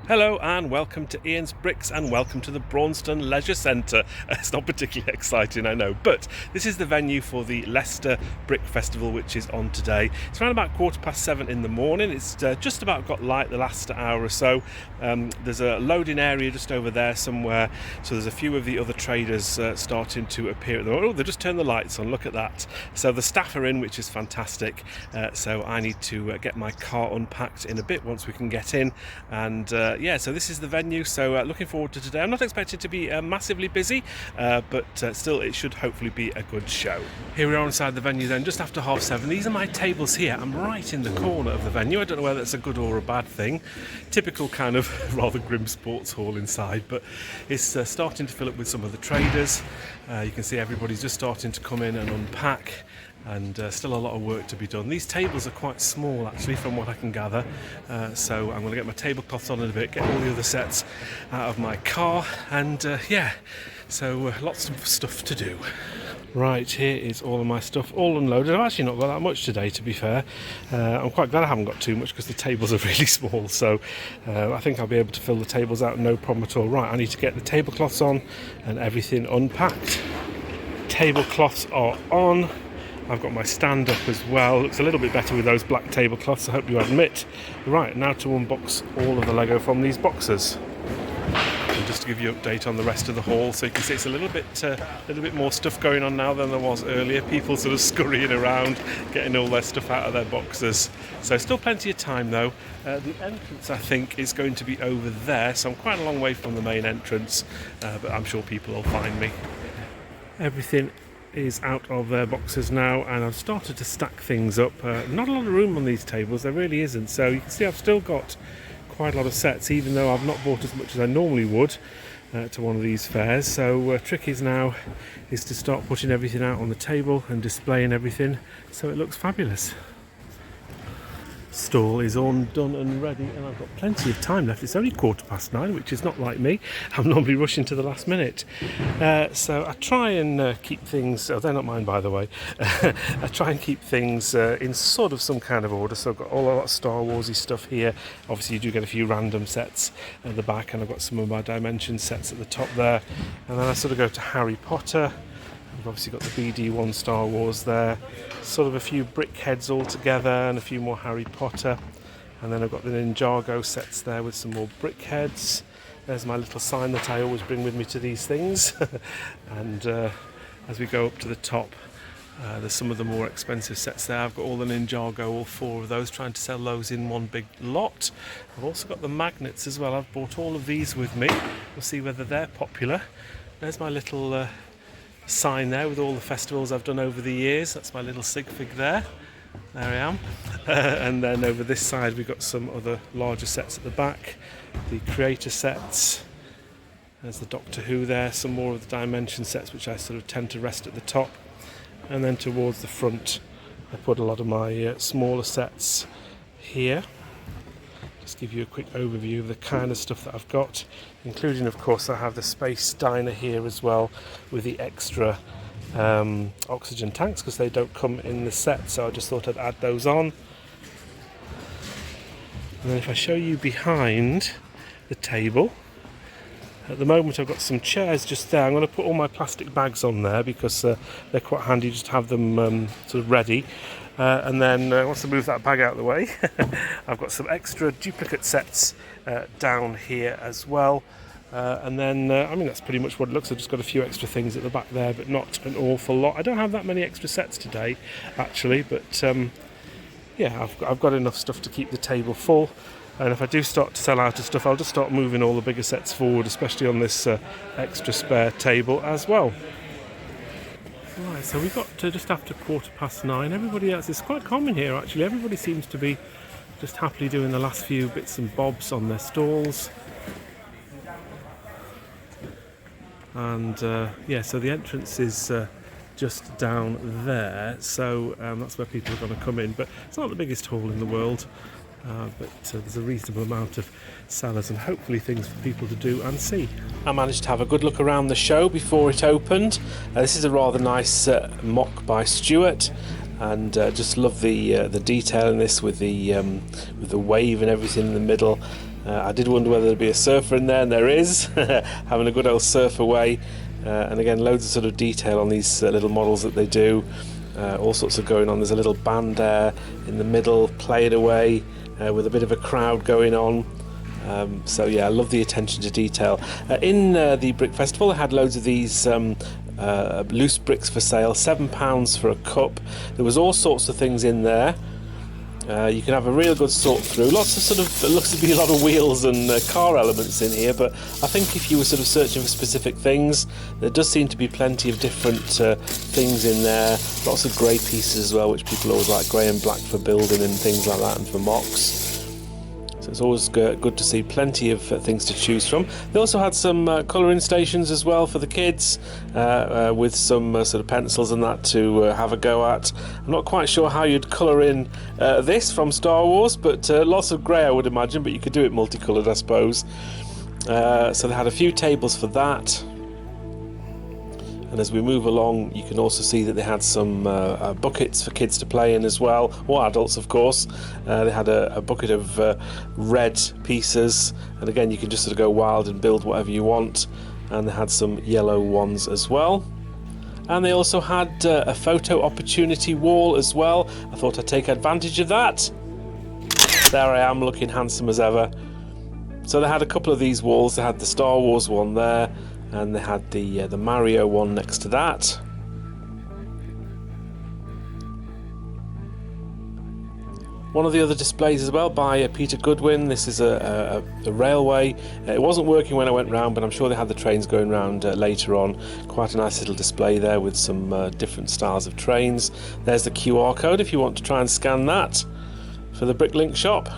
Hello and welcome to Ian's Bricks and welcome to the Braunston Leisure Centre. It's not particularly exciting, I know, but this is the venue for the Leicester Brick Festival, which is on today. It's around about 7:15 in the morning. It's just about got light the last hour or so. There's a loading area just over there somewhere, so there's a few of the other traders starting to appear at the moment. Oh, they just turned the lights on, look at that. So the staff are in, which is fantastic. So I need to get my car unpacked in a bit once we can get in, and so this is the venue, so looking forward to today. I'm not expecting to be massively busy, but still it should hopefully be a good show. Here we are inside the venue then, just after 7:30. These are my tables here. I'm right in the corner of the venue. I don't know whether that's a good or a bad thing. Typical kind of rather grim sports hall inside, but it's starting to fill up with some of the traders. You can see everybody's just starting to come in and unpack, and still a lot of work to be done. These tables are quite small actually from what I can gather, so I'm going to get my tablecloths on in a bit, get all the other sets out of my car, and so lots of stuff to do. Right, here is all of my stuff all unloaded. I've actually not got that much today, to be fair. I'm quite glad I haven't got too much because the tables are really small, so I think I'll be able to fill the tables out no problem at all. Right, I need to get the tablecloths on and everything unpacked. Tablecloths are on. I've got my stand up as well. Looks a little bit better with those black tablecloths, I hope you admit. Right, now to unbox all of the Lego from these boxes. And just to give you an update on the rest of the hall, so you can see it's a little bit more stuff going on now than there was earlier. People sort of scurrying around, getting all their stuff out of their boxes. So still plenty of time though. The entrance, I think, is going to be over there, so I'm quite a long way from the main entrance, but I'm sure people will find me. Everything is out of their boxes now, and I've started to stack things up. Not a lot of room on these tables, there really isn't, so you can see I've still got quite a lot of sets, even though I've not bought as much as I normally would to one of these fairs. So trick is now is to start putting everything out on the table and displaying everything so it looks fabulous. Stall is all done and ready, and I've got plenty of time left. It's only 9:15, which is not like me. I'm normally rushing to the last minute, so I try and keep things, they're not mine by the way. I try and keep things in sort of some kind of order. So I've got all of that Star Warsy stuff here. Obviously you do get a few random sets at the back, and I've got some of my Dimension sets at the top there, and then I sort of go to Harry Potter. We've obviously got the BD1 Star Wars there, sort of a few brick heads all together and a few more Harry Potter, and then I've got the Ninjago sets there with some more brick heads. There's my little sign that I always bring with me to these things. And as we go up to the top, there's some of the more expensive sets there. I've got all the Ninjago, all 4 of those, trying to sell those in one big lot. I've also got the magnets as well. I've bought all of these with me. We'll see whether they're popular. There's my little sign there with all the festivals I've done over the years. That's my little sig fig there. There I am. And then over this side we've got some other larger sets at the back. The creator sets. There's the Doctor Who there. Some more of the Dimension sets, which I sort of tend to rest at the top. And then towards the front I put a lot of my smaller sets here. Just give you a quick overview of the kind of stuff that I've got, including of course I have the Space Diner here as well with the extra oxygen tanks, because they don't come in the set, so I just thought I'd add those on. And then if I show you behind the table, at the moment I've got some chairs just there. I'm going to put all my plastic bags on there because they're quite handy just to have them sort of ready. And then once I move that bag out of the way, I've got some extra duplicate sets down here as well. And then, I mean, that's pretty much what it looks like. I've just got a few extra things at the back there, but not an awful lot. I don't have that many extra sets today, actually, but yeah, I've got enough stuff to keep the table full. And if I do start to sell out of stuff, I'll just start moving all the bigger sets forward, especially on this extra spare table as well. Right, so we got to just after 9:15. Everybody else, it's quite common here actually. Everybody seems to be just happily doing the last few bits and bobs on their stalls. And yeah, so the entrance is just down there, so that's where people are going to come in. But it's not the biggest hall in the world. But there's a reasonable amount of sellers and hopefully things for people to do and see. I managed to have a good look around the show before it opened. This is a rather nice mock by Stuart, and just love the detail in this with the wave and everything in the middle. I did wonder whether there'd be a surfer in there, and there is, having a good old surf away. And again, loads of sort of detail on these little models that they do. All sorts of going on. There's a little band there in the middle, playing away with a bit of a crowd going on. So yeah, I love the attention to detail. In the Brick Festival, I had loads of these loose bricks for sale, £7 for a cup. There was all sorts of things in there. You can have a real good sort through. Lots of sort of, it looks to be a lot of wheels and car elements in here, but I think if you were sort of searching for specific things, there does seem to be plenty of different things in there. Lots of grey pieces as well, which people always like, grey and black for building and things like that, and for mocks. So it's always good to see plenty of things to choose from. They also had some colouring stations as well for the kids, with some sort of pencils and that to have a go at. I'm not quite sure how you'd colour in this from Star Wars, but lots of grey I would imagine, but you could do it multicoloured, I suppose. So they had a few tables for that. And as we move along, you can also see that they had some buckets for kids to play in as well, or adults of course. They had a bucket of red pieces, and again you can just sort of go wild and build whatever you want. And they had some yellow ones as well. And they also had a photo opportunity wall as well. I thought I'd take advantage of that. There I am, looking handsome as ever. So they had a couple of these walls. They had the Star Wars one there, and they had the Mario one next to that. One of the other displays as well by Peter Goodwin. This is a railway. It wasn't working when I went round, but I'm sure they had the trains going round later on. Quite a nice little display there with some different styles of trains. There's the QR code if you want to try and scan that for the Bricklink shop.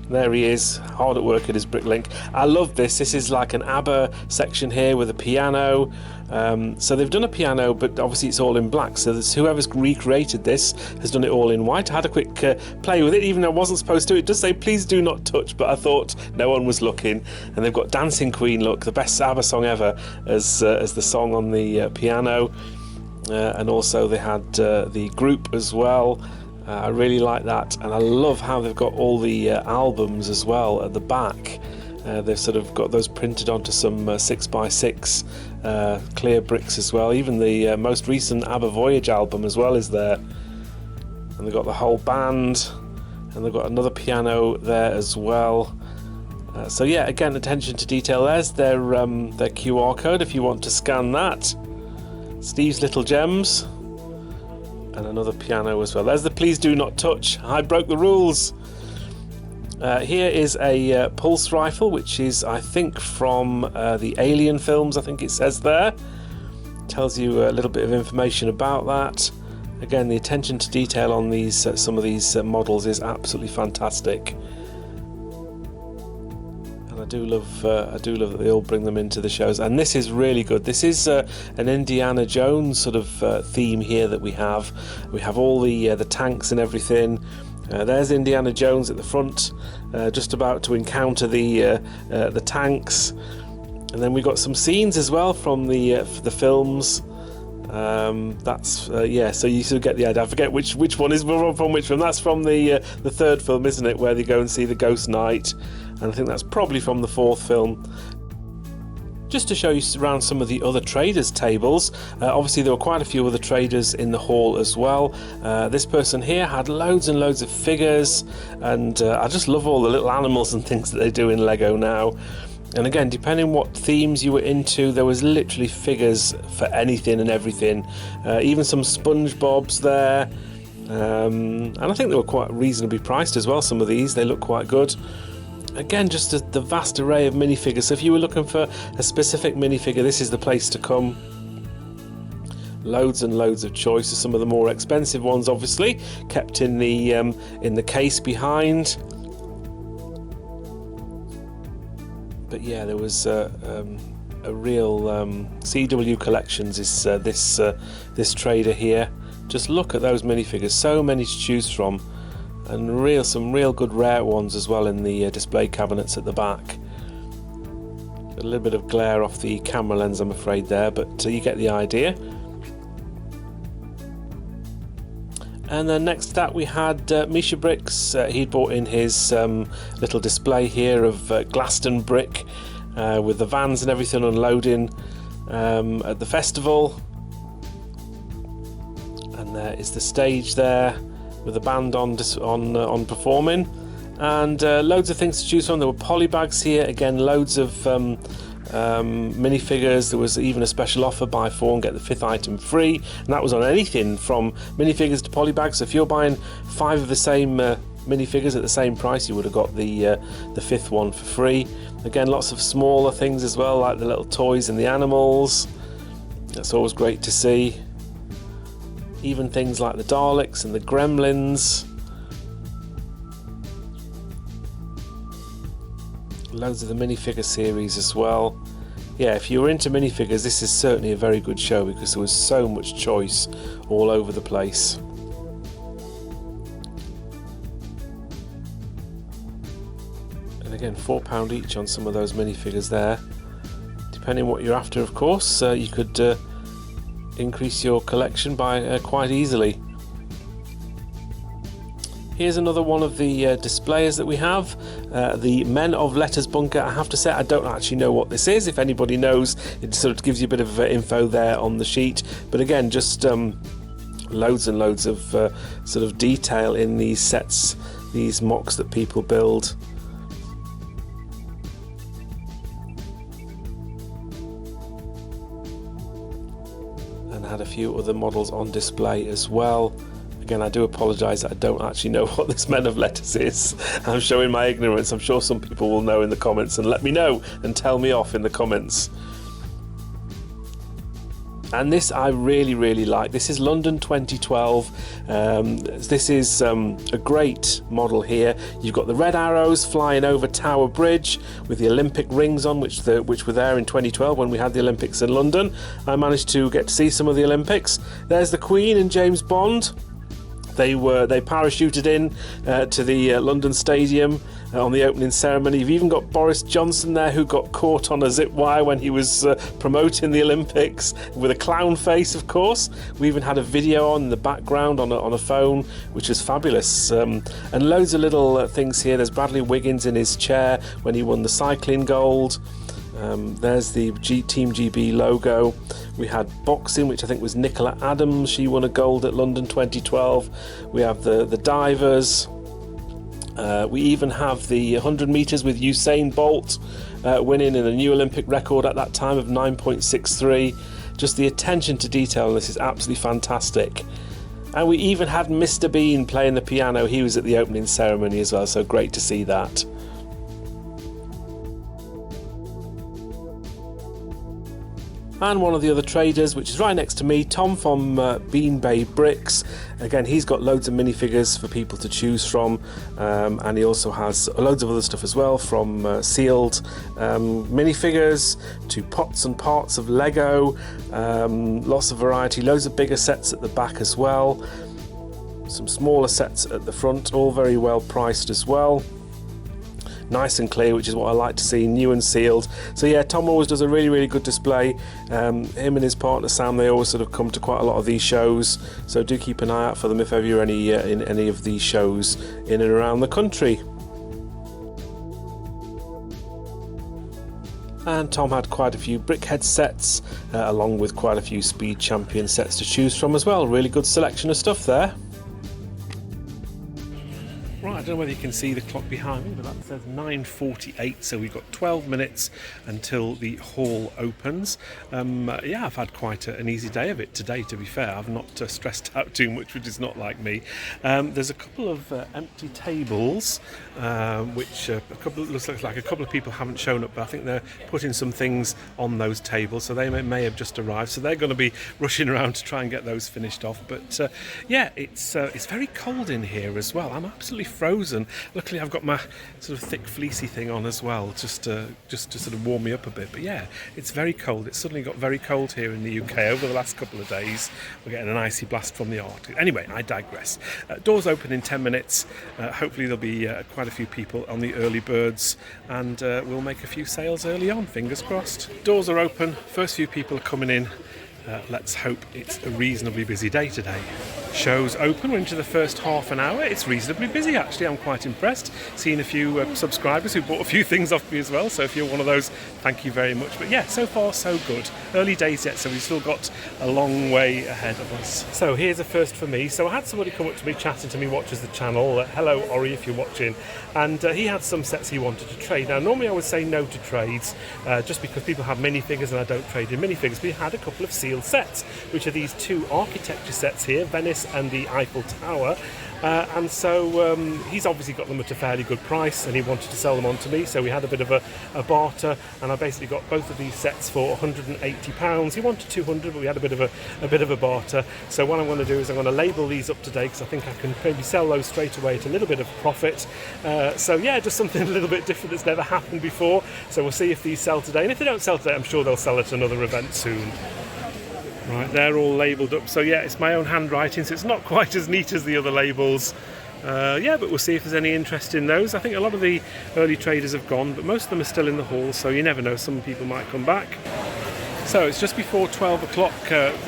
There he is, hard at work at his Bricklink. I love this. This is like an ABBA section here with a piano. So they've done a piano, but obviously it's all in black. So whoever's recreated this has done it all in white. I had a quick play with it, even though I wasn't supposed to. It does say, please do not touch, but I thought no one was looking. And they've got Dancing Queen, look, the best ABBA song ever, as the song on the piano. And also they had the group as well. I really like that, and I love how they've got all the albums as well at the back. They've sort of got those printed onto some 6x6 clear bricks as well. Even the most recent ABBA Voyage album as well is there. And they've got the whole band, and they've got another piano there as well. So yeah, again, attention to detail. There's their QR code if you want to scan that. Steve's Little Gems. And another piano as well. There's the please do not touch. I broke the rules. Here is a pulse rifle, which is, I think, from the Alien films. I think it says there. Tells you a little bit of information about that. Again, the attention to detail on these some of these models is absolutely fantastic. I do love that they all bring them into the shows, and this is really good. This is an Indiana Jones sort of theme here that we have. We have all the tanks and everything. There's Indiana Jones at the front, just about to encounter the tanks, and then we got some scenes as well from the films. So you sort of get the idea. I forget which one is from which film. That's from the third film, isn't it, where they go and see the Ghost Knight, and I think that's probably from the fourth film. Just to show you around some of the other traders' tables, obviously there were quite a few other traders in the hall as well. This person here had loads and loads of figures, and I just love all the little animals and things that they do in Lego now. And again, depending what themes you were into, there was literally figures for anything and everything. Even some SpongeBob's there. And I think they were quite reasonably priced as well, some of these. They look quite good. Again, just the vast array of minifigures. So if you were looking for a specific minifigure, this is the place to come. Loads and loads of choices. Some of the more expensive ones, obviously, kept in the case behind. But yeah, there was a real CW Collections is this trader here. Just look at those minifigures, so many to choose from, and some real good rare ones as well in the display cabinets at the back. A little bit of glare off the camera lens, I'm afraid there, but you get the idea. And then next to that we had Misha Bricks. He'd brought in his little display here of Glaston brick with the vans and everything unloading at the festival. And there is the stage there with the band on performing, and loads of things to choose from. There were polybags here, again loads of minifigures. There was even a special offer: buy 4 and get the 5th item free, and that was on anything from minifigures to polybags. So if you're buying 5 of the same minifigures at the same price, you would have got the 5th one for free. Again, lots of smaller things as well, like the little toys and the animals. That's always great to see. Even things like the Daleks and the Gremlins. Loads of the minifigure series as well. Yeah, if you were into minifigures, this is certainly a very good show because there was so much choice all over the place. And again, £4 each on some of those minifigures there. Depending on what you're after, of course, you could increase your collection by quite easily. Here's another one of the displayers that we have, the Men of Letters bunker. I have to say I don't actually know what this is. If anybody knows, it sort of gives you a bit of info there on the sheet. But again, just loads and loads of sort of detail in these sets, these mocks that people build. And had a few other models on display as well. Again, I do apologise that I don't actually know what this Men of Letters is. I'm showing my ignorance. I'm sure some people will know in the comments, and let me know and tell me off in the comments. And this I really, really like. This is London 2012. This is a great model here. You've got the red arrows flying over Tower Bridge with the Olympic rings on, which were there in 2012 when we had the Olympics in London. I managed to get to see some of the Olympics. There's the Queen and James Bond. They parachuted in to the London Stadium on the opening ceremony. You've even got Boris Johnson there, who got caught on a zip wire when he was promoting the Olympics with a clown face, of course. We even had a video on in the background on a phone, which was fabulous. And loads of little things here. There's Bradley Wiggins in his chair when he won the cycling gold. There's the Team GB logo. We had boxing, which I think was Nicola Adams. She won a gold at London 2012. We have the divers. We even have the 100 metres with Usain Bolt winning in a new Olympic record at that time of 9.63. Just the attention to detail on this is absolutely fantastic. And we even had Mr. Bean playing the piano. He was at the opening ceremony as well, so great to see that. And one of the other traders, which is right next to me, Tom from Bean Bay Bricks. Again, he's got loads of minifigures for people to choose from, and he also has loads of other stuff as well, from sealed minifigures to pots and parts of Lego. Lots of variety, loads of bigger sets at the back as well. Some smaller sets at the front, all very well priced as well. Nice and clear, which is what I like to see, new and sealed. So yeah, Tom always does a really, really good display. Him and his partner Sam, they always sort of come to quite a lot of these shows, so do keep an eye out for them if ever you're in any of these shows in and around the country. And Tom had quite a few Brickhead sets, along with quite a few Speed Champion sets to choose from as well. Really good selection of stuff there. Right, I don't know whether you can see the clock behind me, but that says 9:48, so we've got 12 minutes until the hall opens. Yeah, I've had quite an easy day of it today, to be fair. I've not stressed out too much, which is not like me. There's a couple of empty tables, which looks like a couple of people haven't shown up, but I think they're putting some things on those tables, so they may have just arrived, so they're going to be rushing around to try and get those finished off. But yeah, it's very cold in here as well. I'm absolutely frozen. Luckily I've got my sort of thick fleecy thing on as well, just to sort of warm me up a bit. But yeah, it's very cold. It's suddenly got very cold here in the UK over the last couple of days. We're getting an icy blast from the Arctic. Anyway, I digress. Doors open in 10 minutes. Hopefully there'll be quite a few people on the early birds, and we'll make a few sales early on, fingers crossed. Doors are open, first few people are coming in. Let's hope it's a reasonably busy day today. show's open. We're into the first half an hour. It's reasonably busy, actually. I'm quite impressed. Seen a few subscribers who bought a few things off me as well, so if you're one of those, thank you very much. But yeah, so far so good. Early days yet, so we've still got a long way ahead of us. So here's a first for me. So I had somebody come up to me, chatting to me, watches the channel. Hello Ori, if you're watching. And he had some sets he wanted to trade. Now normally I would say no to trades, just because people have minifigures and I don't trade in minifigures, but he had a couple of sealed sets, which are these two architecture sets here, Venice and the Eiffel Tower. And so he's obviously got them at a fairly good price, and he wanted to sell them on to me, so we had a bit of a barter, and I basically got both of these sets for £180. He wanted 200, but we had a bit of a barter. So what I'm going to do is I'm going to label these up today, because I think I can maybe sell those straight away at a little bit of profit. So yeah, just something a little bit different that's never happened before. So we'll see if these sell today, and if they don't sell today, I'm sure they'll sell at another event soon. Right, they're all labelled up, so yeah, it's my own handwriting, so it's not quite as neat as the other labels. Yeah, but we'll see if there's any interest in those. I think a lot of the early traders have gone, but most of them are still in the hall, so you never know, some people might come back. So it's just before 12 o'clock.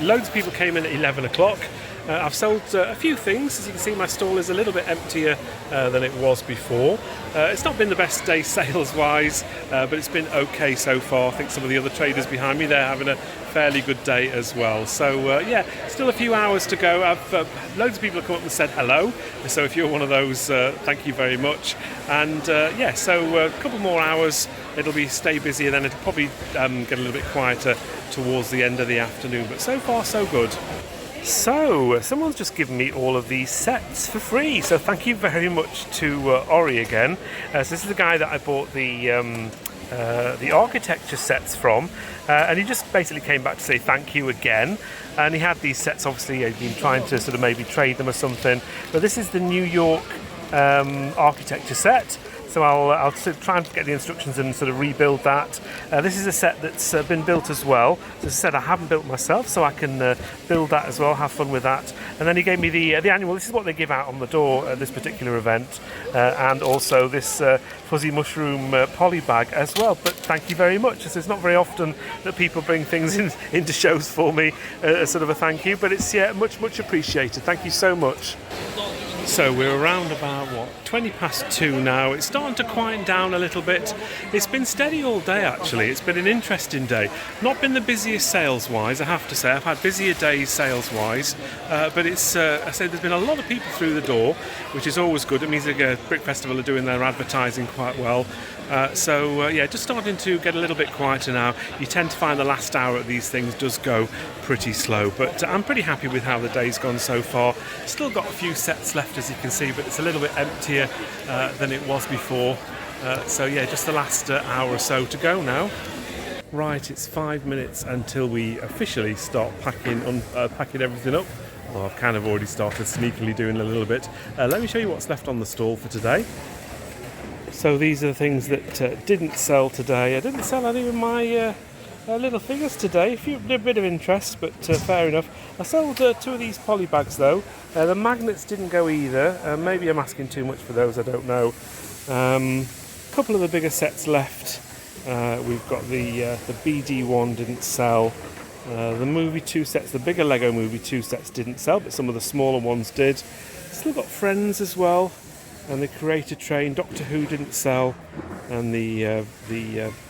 Loads of people came in at 11 o'clock. I've sold a few things. As you can see, my stall is a little bit emptier than it was before. It's not been the best day sales-wise, but it's been okay so far. I think some of the other traders behind me, they're having a fairly good day as well. So yeah, still a few hours to go. Loads of people have come up and said hello. So if you're one of those, thank you very much. And yeah, so a couple more hours, it'll stay busy, and then it'll probably get a little bit quieter towards the end of the afternoon. But so far, so good. So, someone's just given me all of these sets for free, so thank you very much to Ori again. So this is the guy that I bought the architecture sets from, and he just basically came back to say thank you again. And he had these sets, obviously he'd been trying to sort of maybe trade them or something, but this is the New York architecture set. So I'll try and get the instructions and sort of rebuild that. This is a set that's been built as well. So as I said, I haven't built myself, so I can build that as well, have fun with that. And then he gave me the annual. This is what they give out on the door at this particular event, and also this fuzzy mushroom poly bag as well. But thank you very much. It's not very often that people bring things into shows for me as sort of a thank you, but it's much appreciated. Thank you so much. So we're around about 20 past 2 now. It's starting to quieten down a little bit. It's been steady all day actually. It's been an interesting day. Not been the busiest sales wise, I have to say. I've had busier days sales wise, but it's I say there's been a lot of people through the door, which is always good. It means the Brick Festival are doing their advertising quite well. So yeah, just starting to get a little bit quieter now. You tend to find the last hour at these things does go pretty slow, but I'm pretty happy with how the day's gone so far. Still got a few sets left, as you can see, but it's a little bit emptier than it was before. So yeah, just the last hour or so to go now. Right, it's 5 minutes until we officially start packing everything up. Well, I've kind of already started sneakily doing a little bit. Let me show you what's left on the stall for today. So these are the things that didn't sell today. I didn't sell any of my little figures today. A bit of interest, but fair enough. I sold 2 of these poly bags though. The magnets didn't go either. Maybe I'm asking too much for those, I don't know. A couple of the bigger sets left. We've got the BD one didn't sell. The Movie 2 sets, the bigger Lego Movie 2 sets didn't sell, but some of the smaller ones did. Still got Friends as well. And the Creator Train, Doctor Who didn't sell, and the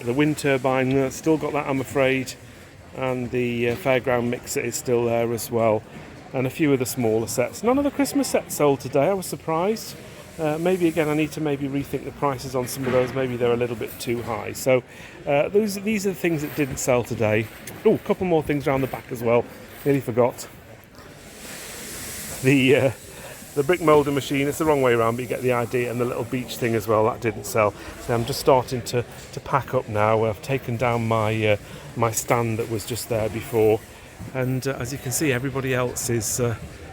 wind turbine still got that, I'm afraid, and the fairground mixer is still there as well, and a few of the smaller sets. None of the Christmas sets sold today. I was surprised. Maybe again I need to maybe rethink the prices on some of those. Maybe they're a little bit too high. So these are the things that didn't sell today. Oh, a couple more things around the back as well. Nearly forgot. The brick moulding machine, it's the wrong way around, but you get the idea, and the little beach thing as well, that didn't sell. So I'm just starting to pack up now. I've taken down my stand that was just there before, and as you can see, everybody else is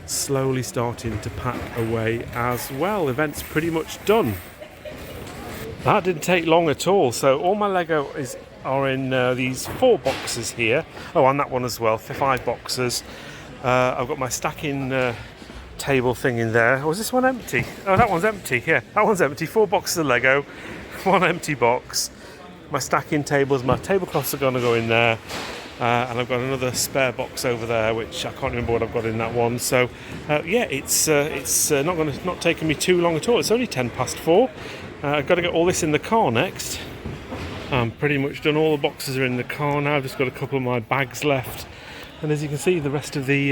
slowly starting to pack away as well. Event's pretty much done. That didn't take long at all. So all my Lego are in these 4 boxes here. Oh, and that one as well, 5 boxes. I've got my stacking table thing in there. Oh, is this one empty? Oh, that one's empty. Yeah, that one's empty. 4 boxes of Lego, 1 empty box. My stacking tables, my tablecloths are going to go in there. and I've got another spare box over there, which I can't remember what I've got in that one. So yeah, it's not taking me too long at all. It's only 4:10. I've got to get all this in the car next. I'm pretty much done. All the boxes are in the car now. I've just got a couple of my bags left, and as you can see, the rest of the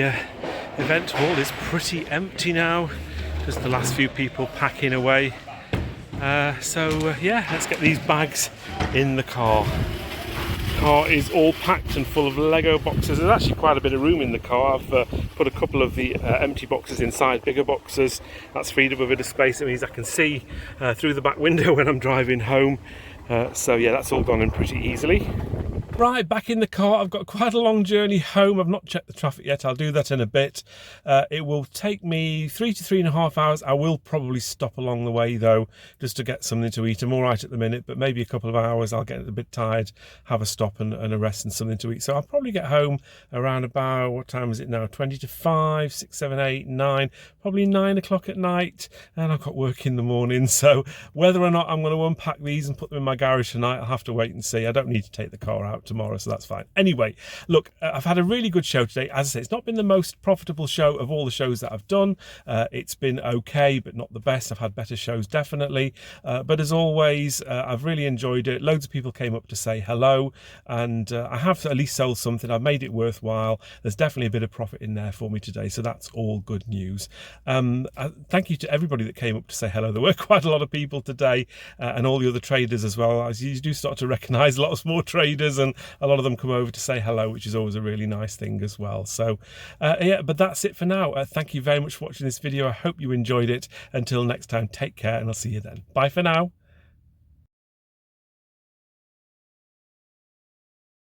event hall is pretty empty now. Just the last few people packing away. Yeah, let's get these bags in the car. The car is all packed and full of Lego boxes. There's actually quite a bit of room in the car. I've put a couple of the empty boxes inside bigger boxes. That's freed up a bit of space. It means I can see through the back window when I'm driving home. So yeah, that's all gone in pretty easily. Right, back in the car. I've got quite a long journey home. I've not checked the traffic yet. I'll do that in a bit. It will take me 3 to 3.5 hours. I will probably stop along the way though, just to get something to eat. I'm all right at the minute, but maybe a couple of hours. I'll get a bit tired, have a stop and a rest and something to eat. So I'll probably get home around about, what time is it now? 20 to 5, 6, 7, 8, 9, probably 9 o'clock at night. And I've got work in the morning. So whether or not I'm going to unpack these and put them in my garage tonight, I'll have to wait and see. I don't need to take the car out tomorrow, so that's fine. Anyway, look, I've had a really good show today. As I say, it's not been the most profitable show of all the shows that I've done. It's been okay, but not the best. I've had better shows, definitely. But as always, I've really enjoyed it. Loads of people came up to say hello, and I have at least sold something. I've made it worthwhile. There's definitely a bit of profit in there for me today, so that's all good news. Thank you to everybody that came up to say hello. There were quite a lot of people today, and all the other traders as well. As you do start to recognise a lot of small traders, and a lot of them come over to say hello, which is always a really nice thing as well. So yeah, but that's it for now. Thank you very much for watching this video. I hope you enjoyed it. Until next time, take care, and I'll see you then. Bye for now.